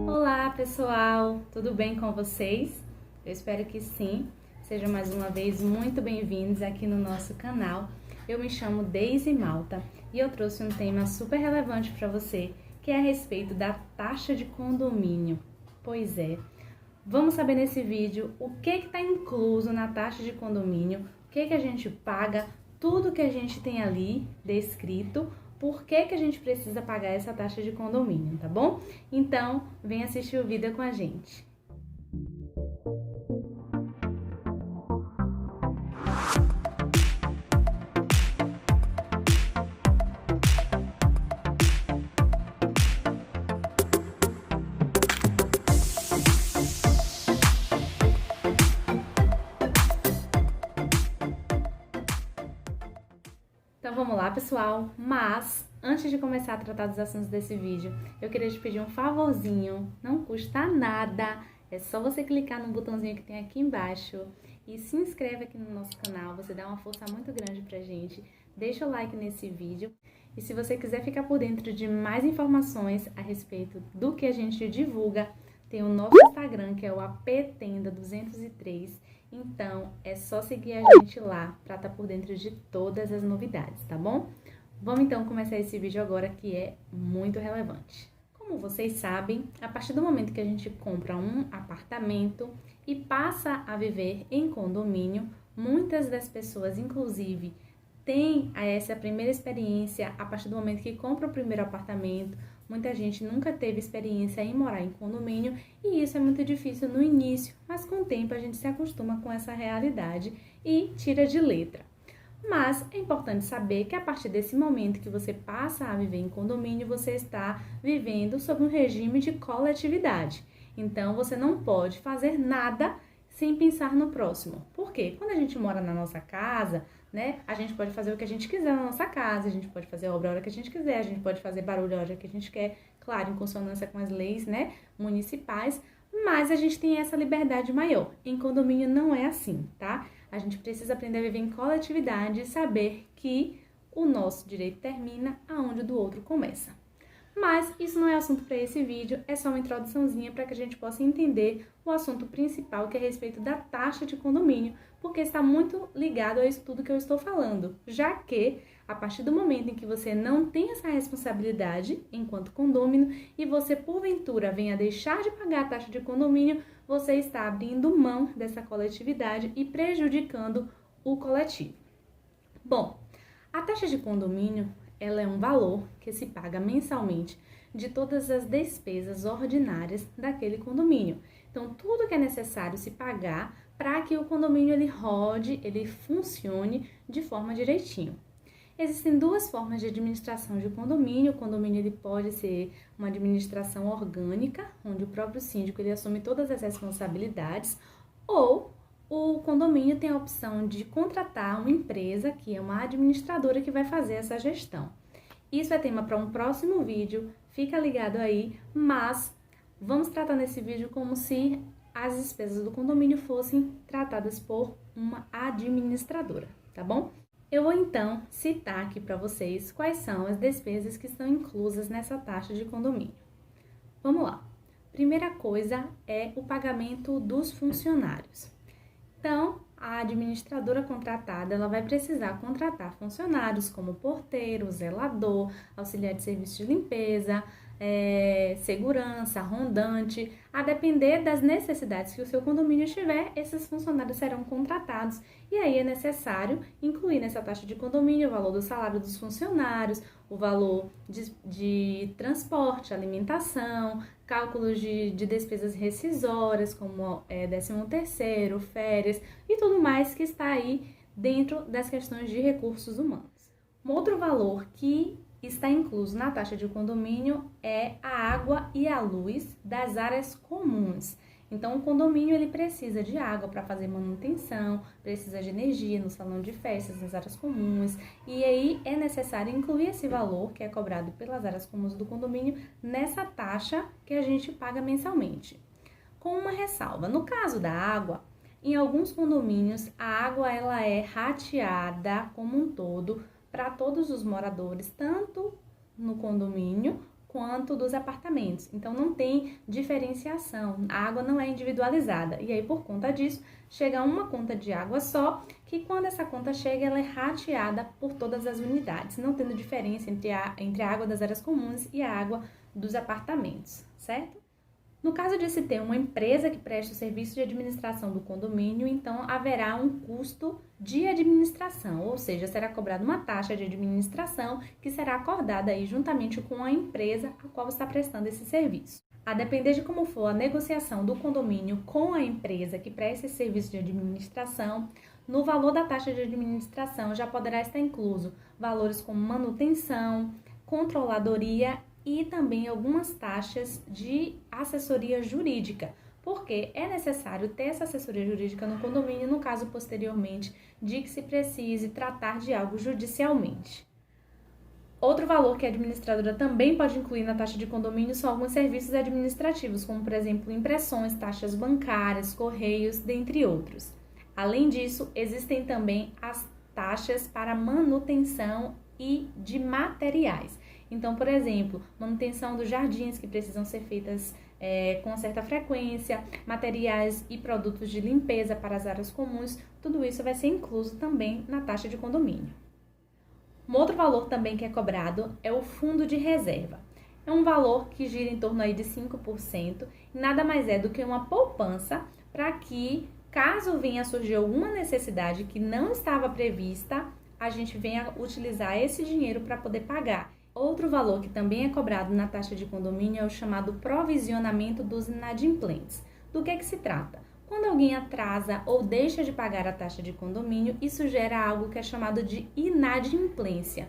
Olá pessoal, tudo bem com vocês? Eu espero que sim. Sejam mais uma vez muito bem-vindos aqui no nosso canal. Eu me chamo Deise Malta e eu trouxe um tema super relevante para você, que é a respeito da taxa de condomínio. Pois é, vamos saber nesse vídeo o que está incluso na taxa de condomínio, o que a gente paga, tudo que a gente tem ali descrito, por que a gente precisa pagar essa taxa de condomínio, tá bom? Então, vem assistir o vídeo com a gente. Então vamos lá, pessoal, mas antes de começar a tratar dos assuntos desse vídeo, eu queria te pedir um favorzinho, não custa nada, é só você clicar no botãozinho que tem aqui embaixo e se inscreve aqui no nosso canal, você dá uma força muito grande pra gente, deixa o like nesse vídeo e se você quiser ficar por dentro de mais informações a respeito do que a gente divulga, tem o nosso Instagram, que é o aptenda203. Então, é só seguir a gente lá para estar por dentro de todas as novidades, tá bom? Vamos então começar esse vídeo agora, que é muito relevante. Como vocês sabem, a partir do momento que a gente compra um apartamento e passa a viver em condomínio, muitas das pessoas, inclusive, têm essa primeira experiência a partir do momento que compra o primeiro apartamento. Muita gente nunca teve experiência em morar em condomínio e isso é muito difícil no início, mas com o tempo a gente se acostuma com essa realidade e tira de letra. Mas é importante saber que a partir desse momento que você passa a viver em condomínio, você está vivendo sob um regime de coletividade. Então você não pode fazer nada sem pensar no próximo. Por quê? Quando a gente mora na nossa casa, né, a gente pode fazer o que a gente quiser na nossa casa, a gente pode fazer obra a hora que a gente quiser, a gente pode fazer barulho a hora que a gente quer, claro, em consonância com as leis, né, municipais, mas a gente tem essa liberdade maior. Em condomínio não é assim, tá? A gente precisa aprender a viver em coletividade e saber que o nosso direito termina aonde o do outro começa. Mas isso não é assunto para esse vídeo, é só uma introduçãozinha para que a gente possa entender o assunto principal, que é a respeito da taxa de condomínio, porque está muito ligado a isso tudo que eu estou falando, já que a partir do momento em que você não tem essa responsabilidade enquanto condômino e você porventura venha deixar de pagar a taxa de condomínio, você está abrindo mão dessa coletividade e prejudicando o coletivo. Bom, a taxa de condomínio ela é um valor que se paga mensalmente de todas as despesas ordinárias daquele condomínio. Então, tudo que é necessário se pagar para que o condomínio ele rode, ele funcione de forma direitinho. Existem duas formas de administração de condomínio. O condomínio ele pode ser uma administração orgânica, onde o próprio síndico ele assume todas as responsabilidades, ou o condomínio tem a opção de contratar uma empresa, que é uma administradora que vai fazer essa gestão. Isso é tema para um próximo vídeo, fica ligado aí, mas vamos tratar nesse vídeo como se as despesas do condomínio fossem tratadas por uma administradora, tá bom? Eu vou então citar aqui para vocês quais são as despesas que estão inclusas nessa taxa de condomínio. Vamos lá. Primeira coisa é o pagamento dos funcionários. Então, a administradora contratada, ela vai precisar contratar funcionários como porteiro, zelador, auxiliar de serviço de limpeza, segurança, rondante. A depender das necessidades que o seu condomínio tiver, esses funcionários serão contratados. E aí é necessário incluir nessa taxa de condomínio o valor do salário dos funcionários, o valor de transporte, alimentação, cálculos de despesas rescisórias, como 13º, férias e tudo mais que está aí dentro das questões de recursos humanos. Um outro valor que está incluso na taxa de condomínio é a água e a luz das áreas comuns. Então, o condomínio ele precisa de água para fazer manutenção, precisa de energia no salão de festas, nas áreas comuns, e aí é necessário incluir esse valor que é cobrado pelas áreas comuns do condomínio nessa taxa que a gente paga mensalmente. Com uma ressalva, no caso da água, em alguns condomínios a água ela é rateada como um todo para todos os moradores, tanto no condomínio quanto dos apartamentos. Então não tem diferenciação, a água não é individualizada. E aí, por conta disso, chega uma conta de água só, que quando essa conta chega, ela é rateada por todas as unidades, não tendo diferença entre a água das áreas comuns e a água dos apartamentos, certo? No caso de se ter uma empresa que preste o serviço de administração do condomínio, então haverá um custo de administração, ou seja, será cobrada uma taxa de administração que será acordada aí juntamente com a empresa a qual está prestando esse serviço. A depender de como for a negociação do condomínio com a empresa que presta esse serviço de administração, no valor da taxa de administração já poderá estar incluso valores como manutenção, controladoria e também algumas taxas de assessoria jurídica, porque é necessário ter essa assessoria jurídica no condomínio no caso posteriormente de que se precise tratar de algo judicialmente. Outro valor que a administradora também pode incluir na taxa de condomínio são alguns serviços administrativos, como por exemplo impressões, taxas bancárias, correios, dentre outros. Além disso, existem também as taxas para manutenção e de materiais. Então, por exemplo, manutenção dos jardins que precisam ser feitas com certa frequência, materiais e produtos de limpeza para as áreas comuns, tudo isso vai ser incluso também na taxa de condomínio. Um outro valor também que é cobrado é o fundo de reserva. É um valor que gira em torno aí de 5% e nada mais é do que uma poupança para que, caso venha a surgir alguma necessidade que não estava prevista, a gente venha utilizar esse dinheiro para poder pagar. Outro valor que também é cobrado na taxa de condomínio é o chamado provisionamento dos inadimplentes. Do que se trata? Quando alguém atrasa ou deixa de pagar a taxa de condomínio, isso gera algo que é chamado de inadimplência.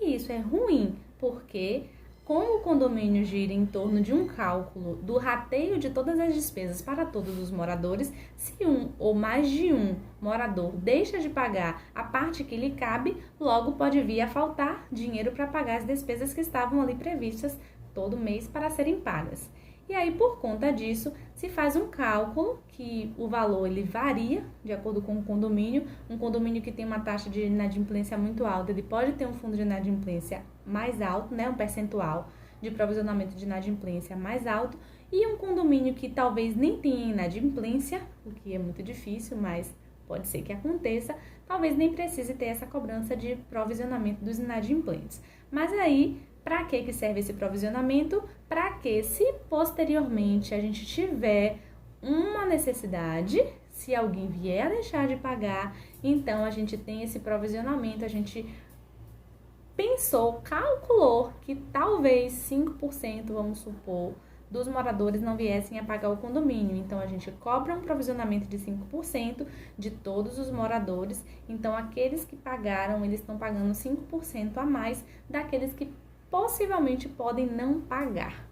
E isso é ruim, porque como o condomínio gira em torno de um cálculo do rateio de todas as despesas para todos os moradores, se um ou mais de um morador deixa de pagar a parte que lhe cabe, logo pode vir a faltar dinheiro para pagar as despesas que estavam ali previstas todo mês para serem pagas. E aí, por conta disso, se faz um cálculo que o valor ele varia de acordo com o condomínio. Um condomínio que tem uma taxa de inadimplência muito alta, ele pode ter um fundo de inadimplência mais alto, né, um percentual de provisionamento de inadimplência mais alto. E um condomínio que talvez nem tenha inadimplência, o que é muito difícil, mas pode ser que aconteça, talvez nem precise ter essa cobrança de provisionamento dos inadimplentes. Mas aí, para que serve esse provisionamento? Para que, se posteriormente a gente tiver uma necessidade, se alguém vier a deixar de pagar, então a gente tem esse provisionamento, a gente pensou, calculou que talvez 5%, vamos supor, dos moradores não viessem a pagar o condomínio. Então, a gente cobra um provisionamento de 5% de todos os moradores. Então, aqueles que pagaram, eles estão pagando 5% a mais daqueles que possivelmente podem não pagar.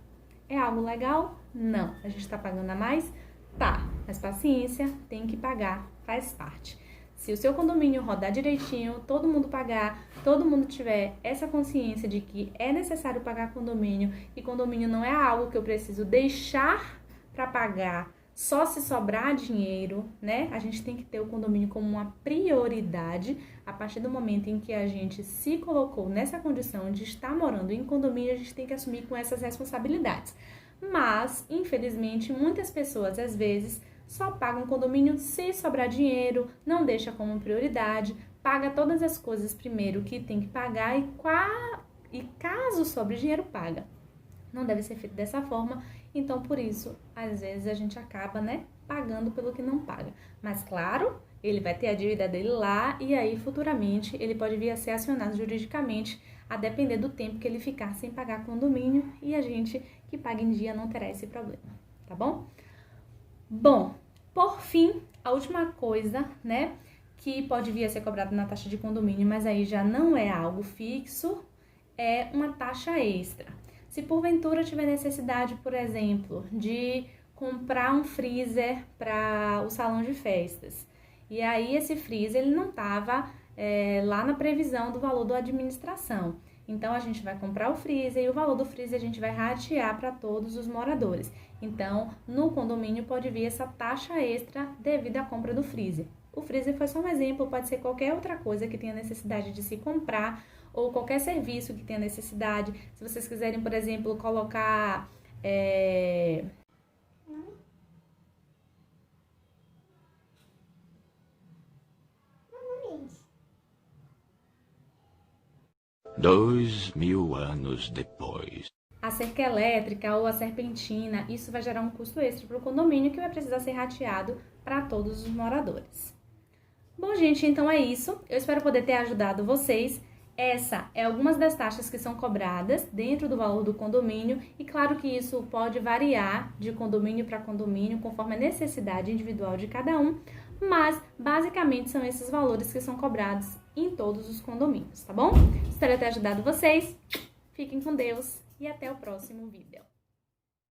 É algo legal? Não. A gente está pagando a mais? Tá. Mas paciência, tem que pagar, faz parte. Se o seu condomínio rodar direitinho, todo mundo pagar, todo mundo tiver essa consciência de que é necessário pagar condomínio e condomínio não é algo que eu preciso deixar para pagar só se sobrar dinheiro, né? A gente tem que ter o condomínio como uma prioridade. A partir do momento em que a gente se colocou nessa condição de estar morando em condomínio, a gente tem que assumir com essas responsabilidades. Mas, infelizmente, muitas pessoas, às vezes, só pagam condomínio se sobrar dinheiro, não deixa como prioridade, paga todas as coisas primeiro que tem que pagar e caso sobre dinheiro, paga. Não deve ser feito dessa forma, então por isso, às vezes a gente acaba, né, pagando pelo que não paga. Mas claro, ele vai ter a dívida dele lá e aí futuramente ele pode vir a ser acionado juridicamente, a depender do tempo que ele ficar sem pagar condomínio e a gente que paga em dia não terá esse problema, tá bom? Bom, por fim, a última coisa, né, que pode vir a ser cobrada na taxa de condomínio, mas aí já não é algo fixo, é uma taxa extra. Se porventura tiver necessidade, por exemplo, de comprar um freezer para o salão de festas, e aí esse freezer ele não estava lá na previsão do valor da administração. Então, a gente vai comprar o freezer e o valor do freezer a gente vai ratear para todos os moradores. Então, no condomínio pode vir essa taxa extra devido à compra do freezer. O freezer foi só um exemplo, pode ser qualquer outra coisa que tenha necessidade de se comprar ou qualquer serviço que tenha necessidade. Se vocês quiserem, por exemplo, colocar... 2000 anos depois. A cerca elétrica ou a serpentina, isso vai gerar um custo extra para o condomínio que vai precisar ser rateado para todos os moradores. Bom, gente, então é isso. Eu espero poder ter ajudado vocês. Essa é algumas das taxas que são cobradas dentro do valor do condomínio e claro que isso pode variar de condomínio para condomínio conforme a necessidade individual de cada um, mas basicamente são esses valores que são cobrados em todos os condomínios, tá bom? Espero ter ajudado vocês. Fiquem com Deus e até o próximo vídeo.